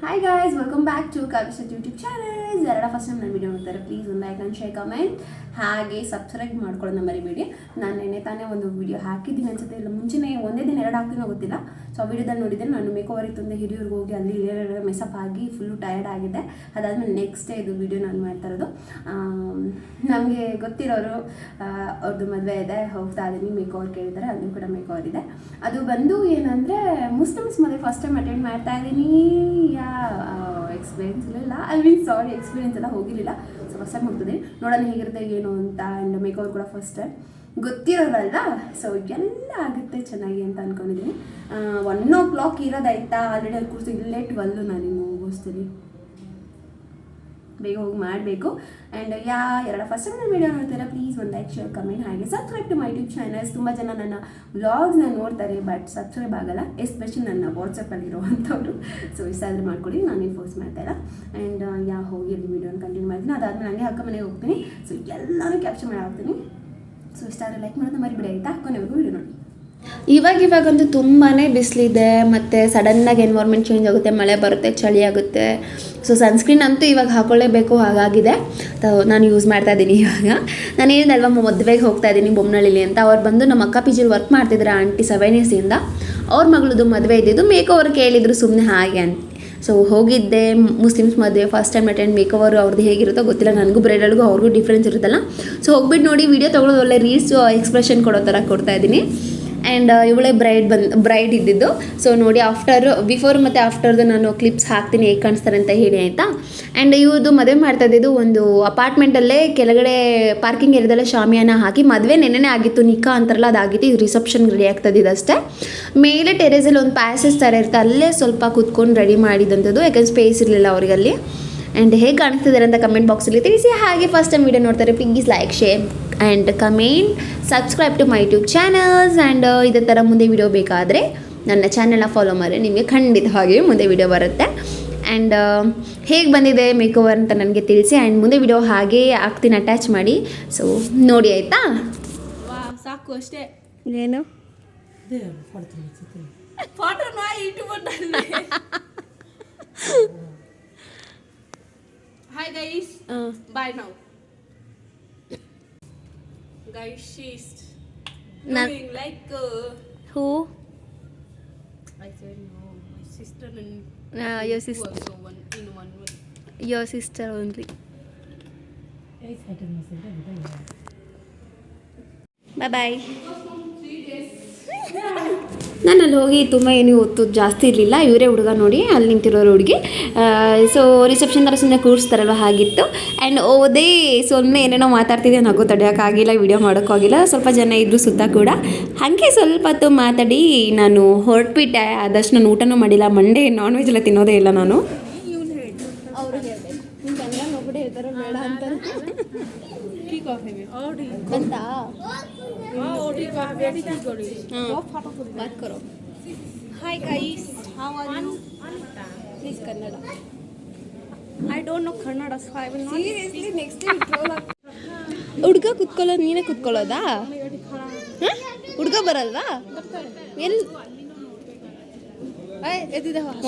Hi guys, welcome back to Kavyashree YouTube channel. ಯಾರ first time ನನ್ನ video ನೋಡ್ತಾರೆ please ಒಂದು ಲೈಕ್ ಆ್ಯಂಡ್ ಶೇರ್ ಕಮೆಂಟ್ ಹಾಗೆ ಸಬ್ಸ್ಕ್ರೈಬ್ ಮಾಡ್ಕೊಳ್ಳೋದು ಮರಿಬೇಡಿ. ನಾನು ನೆನ್ನೆ ತಾನೇ ಒಂದು ವೀಡಿಯೋ ಹಾಕಿದ್ದೀನಿ ಅನ್ಸುತ್ತೆ, ಇಲ್ಲ ಮುಂಚೆನೇ ಒಂದೇ ದಿನ ಎರಡು ಹಾಕ್ತೀನೋ ಗೊತ್ತಿಲ್ಲ. ಸೊ ಆ ವೀಡಿಯೋದಲ್ಲಿ ನೋಡಿದ್ದೆ ನಾನು ಮೇಕೋವರ್ ಇತ್ತು ಹಿರಿಯೂರಿಗೆ ಹೋಗಿ ಅಲ್ಲಿ ಮೆಸಪ್ ಆಗಿ ಫುಲ್ಲು ಟಯರ್ಡ್ ಆಗಿದೆ. ಅದಾದಮೇಲೆ ನೆಕ್ಸ್ಟ್ ಡೇ ಇದು ವೀಡಿಯೋ ನಾನು ಮಾಡ್ತಾ ಇರೋದು. ನಮಗೆ ಗೊತ್ತಿರೋರು ಅವ್ರದ್ದು ಮದುವೆ ಇದೆ, ಹೋಗ್ತಾ ಇದ್ದೀನಿ. ಮೇಕೋವರ್ ಕೇಳಿದ್ದಾರೆ, ಅದು ಕೂಡ ಮೇಕೋವರ್ ಇದೆ. ಅದು ಬಂದು ಏನಂದರೆ ಮುಸ್ಲಿಮ್ಸ್ ಮದುವೆ ಫಸ್ಟ್ ಟೈಮ್ ಅಟೆಂಡ್ ಮಾಡ್ತಾ ಇದ್ದೀನಿ. ಎಕ್ಸ್ಪೀರಿಯನ್ಸ್ ಇಲ್ಲ, ಎಕ್ಸ್ಪೀರಿಯನ್ಸ್ ಎಲ್ಲ ಹೋಗಿರಲಿಲ್ಲ. ಸೊ ಫಸ್ಟ್ ಟೈಮ್ ಹೋಗ್ತದೆ, ನೋಡೋಣ ಹೇಗಿರುತ್ತೆ ಏನು ಅಂತ. ಆ್ಯಂಡ್ ಮೇಕೋವರ್ ಕೂಡ ಫಸ್ಟ್ ಟೈಮ್ ಗೊತ್ತಿರೋರಲ್ಲ, ಸೊ ಎಲ್ಲ ಆಗುತ್ತೆ ಚೆನ್ನಾಗಿ ಅಂತ ಅಂದ್ಕೊಂಡಿದ್ದೀನಿ. 1 o'clock ಇರೋದಾಯ್ತಾ, ಆಲ್ರೆಡಿ ಅಲ್ಲಿ ಕೂರ್ಸಿ ಇಲ್ಲೇ 12 ನಾನಿನ್ನು ಹೋಗಿಸ್ತೀನಿ, ಬೇಗ ಹೋಗಿ ಮಾಡಬೇಕು. ಆ್ಯಂಡ್ ಎರಡು ಫಸ್ಟ್ ಟೈಮ್ ನನ್ನ ವೀಡಿಯೋ ನೋಡ್ತಾರೆ ಪ್ಲೀಸ್ ಒಂದು ಲೈಕ್ ಶೇರ್ ಕಮೆಂಟ್ ಹಾಗೆ subscribe to my YouTube channels. ತುಂಬ ಜನ ನನ್ನ ವ್ಲಾಗ್ಸ್ನ ನೋಡ್ತಾರೆ ಬಟ್ ಸಬ್ಸ್ಕ್ರೈಬ್ ಆಗಲ್ಲ, ಎಸ್ಪೆಷಲಿ ನನ್ನ ವಾಟ್ಸಪ್ಪಲ್ಲಿರುವಂಥವ್ರು. ಸೊ ಇಷ್ಟ ಆದರೆ ಮಾಡ್ಕೊಳ್ಳಿ, ನಾನೇನು ಫೋರ್ಸ್ ಮಾಡ್ತಾ ಇಲ್ಲ. ಆ್ಯಂಡ್ ಹೋಗಿ ಅಲ್ಲಿ ವೀಡಿಯೋನ ಕಂಟಿನ್ಯೂ ಮಾಡ್ತೀನಿ. ಅದಾದಮೇಲೆ ನನಗೆ ಅಕ್ಕ ಮನೆಗೆ ಹೋಗ್ತೀನಿ. ಸೊ ಎಲ್ಲನೂ ಕ್ಯಾಪ್ಚರ್ ಮಾಡಿ ಹಾಕ್ತೀನಿ. ಸೊ ಇಷ್ಟ ಆದರೆ ಲೈಕ್ ಮಾಡೋದು ಮರಿಬಿಡಿ ಆಯಿತಾ. ಕೊನೆವರೆಗೂ ವೀಡಿಯೋ ನೋಡಿ. ಇವಾಗಂತೂ ತುಂಬಾ ಬಿಸಿಲಿದೆ, ಮತ್ತು ಸಡನ್ನಾಗಿ ಎನ್ವೈರ್ಮೆಂಟ್ ಚೇಂಜ್ ಆಗುತ್ತೆ, ಮಳೆ ಬರುತ್ತೆ, ಚಳಿ ಆಗುತ್ತೆ. ಸೊ ಸನ್ಸ್ಕ್ರೀನ್ ಅಂತೂ ಇವಾಗ ಹಾಕೊಳ್ಳೇಬೇಕು, ಹಾಗಾಗಿದೆ. ನಾನು ಯೂಸ್ ಮಾಡ್ತಾ ಇದ್ದೀನಿ. ಇವಾಗ ನಾನು ಹೇಳಿದಲ್ವ ಮದುವೆಗೆ ಹೋಗ್ತಾ ಇದ್ದೀನಿ ಬೊಮ್ಮನಹಳ್ಳಿಲಿ ಅಂತ. ಅವ್ರು ಬಂದು ನಮ್ಮ ಅಕ್ಕ ಪಿ ಜಿಲಿ ವರ್ಕ್ ಮಾಡ್ತಿದ್ರು ಆಂಟಿ 7 yearsಯಿಂದ. ಅವ್ರ ಮಗಳದು ಮದುವೆ ಇದ್ದಿದ್ದು, ಮೇಕೋವರ್ ಕೇಳಿದ್ರು ಸುಮ್ಮನೆ ಹಾಗೆ ಅಂತ. ಸೊ ಹೋಗಿದ್ದೆ, ಮುಸ್ಲಿಮ್ಸ್ ಮದುವೆ ಫಸ್ಟ್ ಟೈಮ್ ಅಟೆಂಡ್. ಮೇಕೋವರ್ ಅವ್ರದ್ದು ಹೇಗಿರುತ್ತೋ ಗೊತ್ತಿಲ್ಲ, ನನಗೂ ಬ್ರೈಡಲ್ಗೂ ಅವ್ರಿಗೂ ಡಿಫ್ರೆನ್ಸ್ ಇರುತ್ತಲ್ಲ. ಸೊ ಹೋಗ್ಬಿಟ್ಟು ನೋಡಿ ವೀಡಿಯೋ ತೊಗೊಳೋದು, ಒಳ್ಳೆ ರೀಲ್ಸ್ ಎಕ್ಸ್ಪ್ರೆಷನ್ ಕೊಡೋ ಥರ ಕೊಡ್ತಾ ಇದ್ದೀನಿ. ಆ್ಯಂಡ್ ಇವಳೇ ಬ್ರೈಡ್ ಇದ್ದಿದ್ದು. ಸೊ ನೋಡಿ ಬಿಫೋರ್ ಮತ್ತು ಆಫ್ಟರ್ದು ನಾನು ಕ್ಲಿಪ್ಸ್ ಹಾಕ್ತೀನಿ, ಹೇಗೆ ಕಾಣಿಸ್ತಾರೆ ಅಂತ ಹೇಳಿ ಆಯಿತಾ. ಆ್ಯಂಡ್ ಇವ್ರದ್ದು ಮದುವೆ ಮಾಡ್ತಾ ಇದ್ದಿದ್ದು ಒಂದು ಅಪಾರ್ಟ್ಮೆಂಟಲ್ಲೇ ಕೆಳಗಡೆ ಪಾರ್ಕಿಂಗ್ ಏರಿಯಾದಲ್ಲೇ ಶಾಮಿಯಾನ ಹಾಕಿ. ಮದುವೆ ನೆನ್ನೆ ಆಗಿತ್ತು, ನಿಕ್ಕಾ ಅಂತಾರಲ್ಲ ಅದಾಗಿತ್ತು. ಇದು ರಿಸೆಪ್ಷನ್ ರೆಡಿ ಆಗ್ತಾ ಇದ್ದಿದ್ದು ಅಷ್ಟೇ. ಮೇಲೆ ಟೆರೇಸಲ್ಲಿ ಒಂದು ಪ್ಯಾಸೇಜ್ ಥರ ಇರುತ್ತೆ, ಅಲ್ಲೇ ಸ್ವಲ್ಪ ಕೂತ್ಕೊಂಡು ರೆಡಿ ಮಾಡಿದಂಥದ್ದು, ಯಾಕಂದ್ರೆ ಸ್ಪೇಸ್ ಇರಲಿಲ್ಲ ಅವ್ರಿಗಲ್ಲಿ. ಆ್ಯಂಡ್ ಹೇಗೆ ಕಾಣಿಸ್ತಿದ್ದಾರೆ ಅಂತ ಕಮೆಂಟ್ ಬಾಕ್ಸಲ್ಲಿ ತಿಳಿಸಿ. ಹಾಗೆ ಫಸ್ಟ್ ಟೈಮ್ ವೀಡಿಯೋ ನೋಡ್ತಾರೆ please like share and comment, subscribe to my YouTube channels. And ಇದೇ ಥರ ಮುಂದೆ ವೀಡಿಯೋ ಬೇಕಾದರೆ ನನ್ನ ಚಾನಲ್ನ ಫಾಲೋ ಮಾಡಿ, ನಿಮಗೆ ಖಂಡಿತವಾಗಿ ಮುಂದೆ ವೀಡಿಯೋ ಬರುತ್ತೆ. ಆ್ಯಂಡ್ ಹೇಗೆ ಬಂದಿದೆ ಮೇಕೋವರ್ ಅಂತ ನನಗೆ ತಿಳಿಸಿ. ಆ್ಯಂಡ್ ಮುಂದೆ ವೀಡಿಯೋ ಹಾಗೇ ಹಾಕ್ತೀನಿ, ಅಟ್ಯಾಚ್ ಮಾಡಿ. ಸೊ ನೋಡಿ ಆಯಿತಾ. ಸಾಕು ಅಷ್ಟೇ. ಏನು Hi guys, bye now. Guys, she's doing like who? I said no, my sister and your sister. So one in one. Your sister only. Bye bye. ನಾನು ಅಲ್ಲಿ ಹೋಗಿ ತುಂಬ ಏನು ಹೊತ್ತು ಜಾಸ್ತಿ ಇರಲಿಲ್ಲ. ಇವರೇ ಹುಡುಗ ನೋಡಿ, ಅಲ್ಲಿ ನಿಂತಿರೋರು ಹುಡುಗಿ. ಸೊ ರಿಸೆಪ್ಷನ್ ಥರ ಸುಮ್ಮನೆ ಕೂರಿಸ್ತಾರಲ್ವ ಹಾಗಿತ್ತು. ಆ್ಯಂಡ್ ಓದೇ ಸುಮ್ಮನೆ ಏನೇನೋ ಮಾತಾಡ್ತಿದ್ದೆ, ನಗು ತಡೆಯೋಕ್ಕಾಗಿಲ್ಲ, ವೀಡಿಯೋ ಮಾಡೋಕ್ಕಾಗಿಲ್ಲ. ಸ್ವಲ್ಪ ಜನ ಇದ್ದರು ಸುತ್ತ ಕೂಡ. ಹಾಗೆ ಸ್ವಲ್ಪ ಹೊತ್ತು ಮಾತಾಡಿ ನಾನು ಹೊರಟ್ಬಿಟ್ಟೆ. ಆದಷ್ಟು ನಾನು ಊಟನೂ ಮಾಡಿಲ್ಲ, ಮಂಡೇ ನಾನ್ ವೆಜ್ ಎಲ್ಲ ತಿನ್ನೋದೇ ಇಲ್ಲ ನಾನು. Hi guys, how are you? Please Kannada. I don't know Kannada, so I will not. Seriously, next time troll. ಹುಡುಗ ಕುತ್ಕೊಳ್ಳೋದು ನೀನೇ ಕುತ್ಕೊಳ್ಳೋದಾ? ಹುಡುಗ ಬರಲ್ವಾ? ಎಲ್ಲಿ?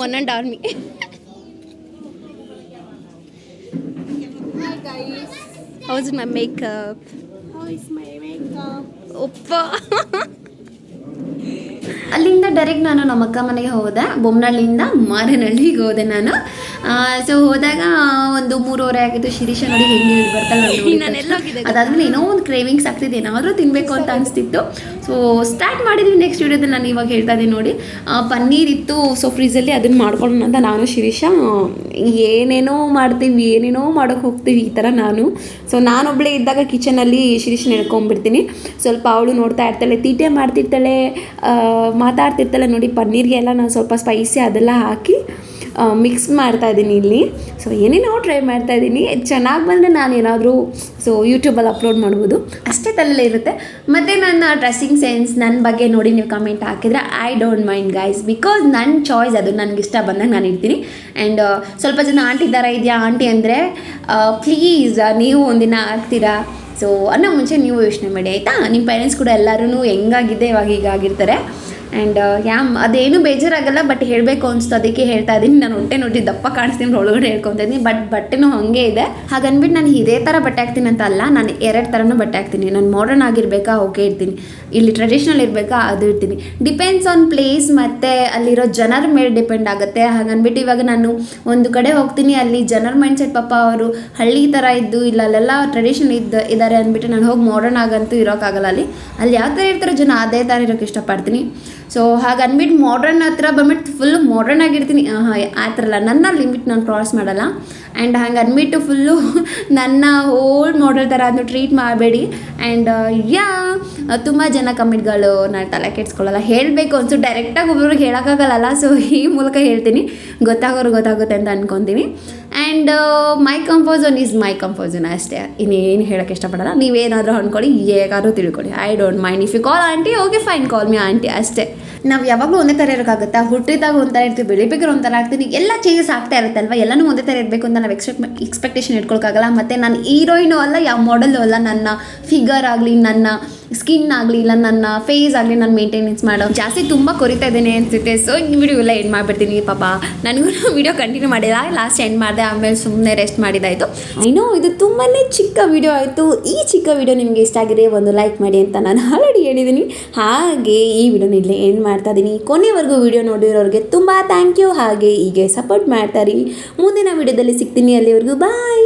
One and army. Hi guys. How is my makeup? How is my makeup? ಒಪ್ಪ. ಅಲ್ಲಿಂದ direct ನಾನು ನಮ್ಮ ಅಕ್ಕ ಮನೆಗೆ ಹೋದೆ. ಬೊಮ್ಮನಹಳ್ಳಿಯಿಂದ ಮಾರೇನಹಳ್ಳಿಗೆ ಹೋದೆ ನಾನು. ಸೊ ಹೋದಾಗ ಒಂದು 3:30 ಆಗಿತ್ತು. ಶಿರೀಷ ನೋಡಿ ಹೆಂಗೆ ಬರ್ತಾಳೆ, ಅದಾದ್ಮೇಲೆ ಏನೋ ಒಂದು ಕ್ರೇವಿಂಗ್ಸ್ ಆಗ್ತಿದೆ, ಏನಾದರೂ ತಿನ್ನಬೇಕು ಅಂತ ಅನಿಸ್ತಿತ್ತು. ಸೊ ಸ್ಟಾರ್ಟ್ ಮಾಡಿದ್ವಿ. ನೆಕ್ಸ್ಟ್ ವೀಡಿಯೋದಲ್ಲಿ ನಾನು ಇವಾಗ ಹೇಳ್ತಾ ಇದ್ದೀನಿ ನೋಡಿ, ಪನ್ನೀರ್ ಇತ್ತು ಸೊ ಫ್ರಿಜ್ಜಲ್ಲಿ, ಅದನ್ನು ಮಾಡ್ಕೊಳ್ಳೋಣ ಅಂತ ನಾನು ಶಿರೀಷ ಏನೇನೋ ಮಾಡ್ತೀವಿ, ಏನೇನೋ ಮಾಡೋಕ್ಕೆ ಹೋಗ್ತೀವಿ ಈ ಥರ ನಾನು. ಸೊ ನಾನೊಬ್ಬಳೇ ಇದ್ದಾಗ ಕಿಚನಲ್ಲಿ ಶಿರೀಷ ನೆಡ್ಕೊಂಡ್ಬಿಡ್ತೀನಿ. ಸ್ವಲ್ಪ ಅವಳು ನೋಡ್ತಾ ಇರ್ತಾಳೆ, ತೀಟೆ ಮಾಡ್ತಿರ್ತಾಳೆ, ಮಾತಾಡ್ತಿರ್ತಾಳೆ ನೋಡಿ. ಪನ್ನೀರ್ಗೆ ಎಲ್ಲ ನಾನು ಸ್ವಲ್ಪ ಸ್ಪೈಸಿ ಅದೆಲ್ಲ ಹಾಕಿ ಮಿಕ್ಸ್ ಮಾಡ್ತಾಯಿದ್ದೀನಿ ಇಲ್ಲಿ. ಸೊ ಏನೇನೋ ಟ್ರೈ ಮಾಡ್ತಾಯಿದ್ದೀನಿ. ಚೆನ್ನಾಗಿ ಬಂದರೆ ನಾನು ಏನಾದರೂ ಯೂಟ್ಯೂಬಲ್ಲಿ ಅಪ್ಲೋಡ್ ಮಾಡ್ಬೋದು, ಅಷ್ಟೇ ತಲೆಯಲ್ಲೇ ಇರುತ್ತೆ. ಮತ್ತು ನನ್ನ ಡ್ರೆಸ್ಸಿಂಗ್ ಸೆನ್ಸ್ ನನ್ನ ಬಗ್ಗೆ ನೋಡಿ ನೀವು ಕಮೆಂಟ್ ಹಾಕಿದರೆ I don't mind guys, because ನನ್ನ ಚಾಯ್ಸ್ ಅದು, ನನಗೆ ಇಷ್ಟ ಬಂದಾಗ ನಾನು ಇರ್ತೀನಿ. ಆ್ಯಂಡ್ ಸ್ವಲ್ಪ ಜನ ಆಂಟಿ ಥರ ಇದೆಯಾ ಆಂಟಿ ಅಂದರೆ ಪ್ಲೀಸ್ ನೀವು ಒಂದಿನ ಆಗ್ತೀರಾ. ಸೊ ಅನ್ನೋ ಮುಂಚೆ ನೀವು ಯೋಚನೆ ಮಾಡಿ ಆಯಿತಾ. ನಿಮ್ಮ ಪೇರೆಂಟ್ಸ್ ಕೂಡ ಎಲ್ಲರೂ ಹೆಂಗಾಗಿದೆ ಇವಾಗ ಹೀಗಾಗಿರ್ತಾರೆ. ಆ್ಯಂಡ್ ಅದೇನು ಬೇಜಾರಾಗಲ್ಲ, ಬಟ್ ಹೇಳಬೇಕು ಅನಿಸ್ತು ಅದಕ್ಕೆ ಹೇಳ್ತಾ ಇದ್ದೀನಿ. ನಾನು ಹೊಟ್ಟೆ ನೋಡಿ ದಪ್ಪ ಕಾಣಿಸ್ತೀನಿ ಒಳಗಡೆ ಹೇಳ್ಕೊತಾ ಇದ್ದೀನಿ, ಬಟ್ ಬಟ್ಟೆನೂ ಹಾಗೆ ಇದೆ. ಹಾಗನ್ಬಿಟ್ಟು ನಾನು ಇದೇ ಥರ ಬಟ್ಟೆ ಹಾಕ್ತೀನಿ ಅಂತ ಅಲ್ಲ, ನಾನು 2 ಥರನೂ ಬಟ್ಟೆ ಹಾಕ್ತೀನಿ. ನಾನು ಮಾಡರ್ನ್ ಆಗಿರಬೇಕಾ ಓಕೆ ಇರ್ತೀನಿ, ಇಲ್ಲಿ ಟ್ರೆಡಿಷ್ನಲ್ ಇರಬೇಕಾ ಅದು ಇರ್ತೀನಿ. ಡಿಪೆಂಡ್ಸ್ ಆನ್ ಪ್ಲೇಸ್ ಮತ್ತು ಅಲ್ಲಿರೋ ಜನರ ಮೇಲೆ ಡಿಪೆಂಡ್ ಆಗುತ್ತೆ. ಹಾಗನ್ಬಿಟ್ಟು ಇವಾಗ ನಾನು ಒಂದು ಕಡೆ ಹೋಗ್ತೀನಿ, ಅಲ್ಲಿ ಜನರ ಮೈಂಡ್ಸೆಟ್ ಪಾಪ ಅವರು ಹಳ್ಳಿ ಥರ ಇದ್ದು ಇಲ್ಲ ಅಲ್ಲೆಲ್ಲ ಟ್ರೆಡಿಷ್ನಲ್ ಇದ್ದಾರೆ ಅಂದ್ಬಿಟ್ಟು ನಾನು ಹೋಗಿ ಮಾಡರ್ನ್ ಆಗಂತೂ ಇರೋಕ್ಕಾಗಲ್ಲ. ಅಲ್ಲಿ ಯಾವ ಥರ ಇರ್ತಾರೋ ಜನ ಅದೇ ಥರ ಇರೋಕ್ಕೆ ಇಷ್ಟಪಡ್ತೀನಿ. ಸೊ ಹಾಗೆ ಅಂದ್ಬಿಟ್ಟು ಮಾಡರ್ನ್ ಹತ್ರ ಬಂದ್ಬಿಟ್ಟು ಫುಲ್ಲು ಮಾಡರ್ನ್ ಆಗಿರ್ತೀನಿ, ಆ ಥರ ಅಲ್ಲ, ನನ್ನ ಲಿಮಿಟ್ ನಾನು ಕ್ರಾಸ್ ಮಾಡಲ್ಲ. ಆ್ಯಂಡ್ ಹಂಗೆ ಅಂದ್ಬಿಟ್ಟು ಫುಲ್ಲು ನನ್ನ ಓಲ್ಡ್ ಮಾಡಲ್ ಥರ ಅದನ್ನು ಟ್ರೀಟ್ ಮಾಡಬೇಡಿ. ಆ್ಯಂಡ್ ತುಂಬ ಜನ ಕಮೆಂಟ್ಗಳು ನಾನು ತಲೆ ಕೆಡ್ಸ್ಕೊಳ್ಳಲ್ಲ, ಹೇಳಬೇಕು ಅನ್ಸು ಡೈರೆಕ್ಟಾಗಿ ಒಬ್ಬೊಬ್ರಿಗೆ ಹೇಳೋಕ್ಕಾಗಲ್ಲ. ಸೊ ಈ ಮೂಲಕ ಹೇಳ್ತೀನಿ, ಗೊತ್ತಾಗುತ್ತೆ ಅಂತ ಅಂದ್ಕೊತೀನಿ. And my comfort zone is my comfort zone ಅಷ್ಟೇ, ಇನ್ನೇನು ಹೇಳೋಕ್ಕೆ ಇಷ್ಟಪಡಲ್ಲ. ನೀವೇನಾದರೂ ಅಂದ್ಕೊಳ್ಳಿ, ಹೇಗಾದ್ರೂ ತಿಳ್ಕೊಳ್ಳಿ, I don't mind. If you call aunty okay fine, call me aunty ಅಷ್ಟೇ. ನಾವು ಯಾವಾಗಲೂ ಒಂದೇ ಥರ ಇರೋಕ್ಕಾಗುತ್ತಾ? ಹುಟ್ಟಿದಾಗ ಒಂಥರ ಇರ್ತೀವಿ, ಬೆಳಿಬೇಕಾದ್ರೆ ಒಂಥರ ಆಗ್ತೀನಿ, ಎಲ್ಲ ಚೇಂಜಸ್ ಆಗ್ತಾ ಇರುತ್ತಲ್ವ. ಎಲ್ಲನೂ ಒಂದೇ ಥರ ಇರಬೇಕು ಅಂತ ನಾವು ಎಕ್ಸ್ಪೆಕ್ಟೇಷನ್ ಇಟ್ಕೊಳಕ್ಕಾಗಲ್ಲ. ಮತ್ತು ನಾನು ಹೀರೋಯಿನು ಅಲ್ಲ, ಯಾವ ಮಾಡಲು ಅಲ್ಲ. ನನ್ನ ಫಿಗರ್ ಆಗಲಿ, ನನ್ನ ಸ್ಕಿನ್ ಆಗಲಿ, ಇಲ್ಲ ನನ್ನ ಫೇಸ್ ಆಗಲಿ ನಾನು ಮೇಂಟೆನೆನ್ಸ್ ಮಾಡೋ ಜಾಸ್ತಿ ತುಂಬ ಕೊರಿತಾ ಇದ್ದೇನೆ ಅನಿಸುತ್ತೆ. ಸೊ ಈ ವಿಡಿಯೋ ಎಲ್ಲ ಎಂಡ್ ಮಾಡಿಬಿಡ್ತೀನಿ. ಪಾಪ ನನಗೂ ವಿಡಿಯೋ ಕಂಟಿನ್ಯೂ ಮಾಡಿಲ್ಲ, ಲಾಸ್ಟ್ ಎಂಡ್ ಮಾಡಿದೆ, ಆಮೇಲೆ ಸುಮ್ಮನೆ ರೆಸ್ಟ್ ಮಾಡಿದ್ದಾಯಿತು. ಐನೋ ಇದು ತುಂಬಾ ಚಿಕ್ಕ ವಿಡಿಯೋ ಆಯಿತು. ಈ ಚಿಕ್ಕ ವಿಡಿಯೋ ನಿಮಗೆ ಇಷ್ಟ ಆಗಿದೆ ಒಂದು ಲೈಕ್ ಮಾಡಿ ಅಂತ ನಾನು ಆಲ್ರೆಡಿ ಹೇಳಿದ್ದೀನಿ. ಹಾಗೆ ಈ ವಿಡಿಯೋನ ಇಲ್ಲೇ ಎಂಡ್ ಮಾಡ್ತಾ ಇದ್ದೀನಿ. ಕೊನೆವರೆಗೂ ವಿಡಿಯೋ ನೋಡಿರೋರಿಗೆ ತುಂಬ ಥ್ಯಾಂಕ್ ಯು. ಹಾಗೆ ಹೀಗೆ ಸಪೋರ್ಟ್ ಮಾಡ್ತಾರಿ. ಮುಂದಿನ ವಿಡಿಯೋದಲ್ಲಿ ಸಿಗ್ತೀನಿ, ಅಲ್ಲಿವರೆಗೂ ಬಾಯ್.